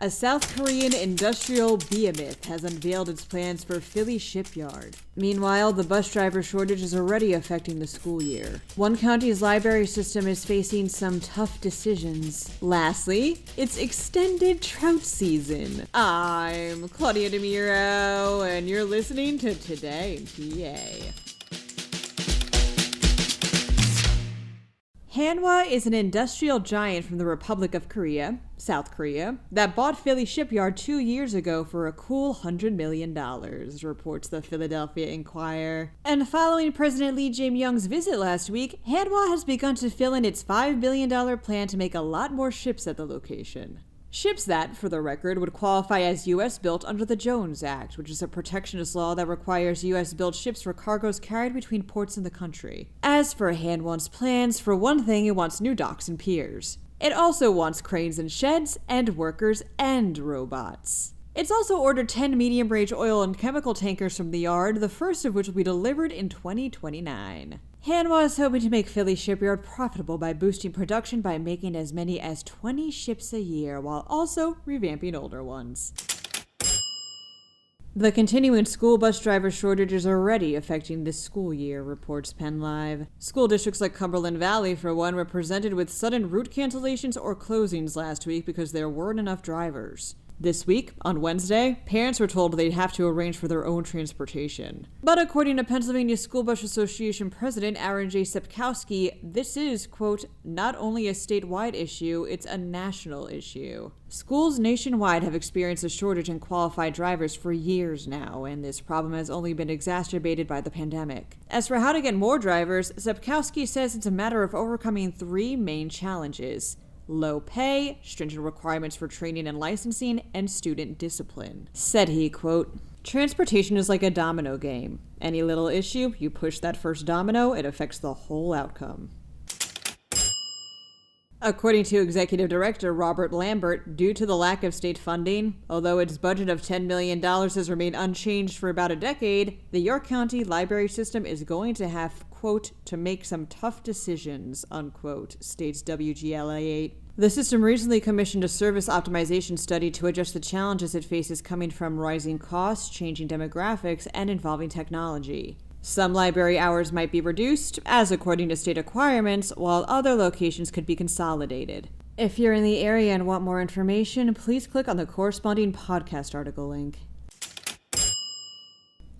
A South Korean industrial behemoth has unveiled its plans for Philly Shipyard. Meanwhile, the bus driver shortage is already affecting the school year. One county's library system is facing some tough decisions. Lastly, it's extended trout season. I'm Claudia Dimuro, and you're listening to Today in PA. Hanwha is an industrial giant from the Republic of Korea, South Korea, that bought Philly Shipyard 2 years ago for a cool $100 million, reports the Philadelphia Inquirer. And following President Lee Jae-myung's visit last week, Hanwha has begun to fill in its $5 billion plan to make a lot more ships at the location. Ships that, for the record, would qualify as U.S.-built under the Jones Act, which is a protectionist law that requires U.S.-built ships for cargoes carried between ports in the country. As for Hanwha's plans, for one thing, it wants new docks and piers. It also wants cranes and sheds, and workers and robots. It's also ordered 10 medium-range oil and chemical tankers from the yard, the first of which will be delivered in 2029. Hanwha is hoping to make Philly Shipyard profitable by boosting production by making as many as 20 ships a year, while also revamping older ones. The continuing school bus driver shortage is already affecting this school year, reports PennLive. School districts like Cumberland Valley, for one, were presented with sudden route cancellations or closings last week because there weren't enough drivers. This week, on Wednesday, parents were told they'd have to arrange for their own transportation. But according to Pennsylvania School Bus Association President Aaron J. Septkowski, this is, quote, not only a statewide issue, it's a national issue. Schools nationwide have experienced a shortage in qualified drivers for years now, and this problem has only been exacerbated by the pandemic. As for how to get more drivers, Septkowski says it's a matter of overcoming three main challenges: low pay, stringent requirements for training and licensing, and student discipline. Said he, quote, transportation is like a domino game. Any little issue, you push that first domino, it affects the whole outcome. According to Executive Director Robert Lambert, due to the lack of state funding, although its budget of $10 million has remained unchanged for about a decade, the York County library system is going to have, quote, to make some tough decisions, unquote, states WGLA8. The system recently commissioned a service optimization study to address the challenges it faces coming from rising costs, changing demographics, and involving technology. Some library hours might be reduced, as according to state requirements, while other locations could be consolidated. If you're in the area and want more information, please click on the corresponding podcast article link.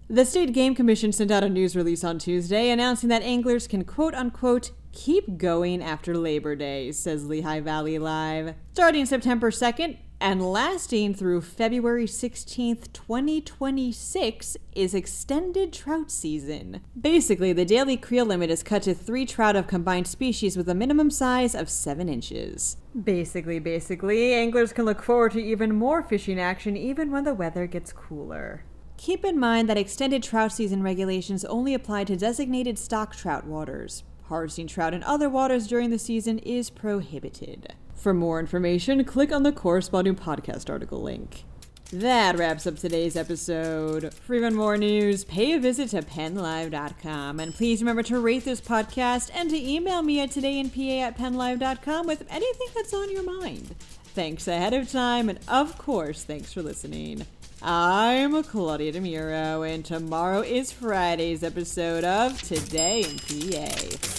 The State Game Commission sent out a news release on Tuesday announcing that anglers can quote-unquote keep going after Labor Day, says Lehigh Valley Live. Starting September 2nd and lasting through February 16th, 2026 is extended trout season. Basically, the daily creel limit is cut to 3 trout of combined species with a minimum size of 7 inches. Basically, anglers can look forward to even more fishing action even when the weather gets cooler. Keep in mind that extended trout season regulations only apply to designated stock trout waters. Harvesting trout in other waters during the season is prohibited. For more information, click on the corresponding podcast article link. That wraps up today's episode. For even more news, pay a visit to PennLive.com. And please remember to rate this podcast and to email me at todayinpa@PennLive.com with anything that's on your mind. Thanks ahead of time, and of course, thanks for listening. I'm Claudia Dimuro, and tomorrow is Friday's episode of Today in PA.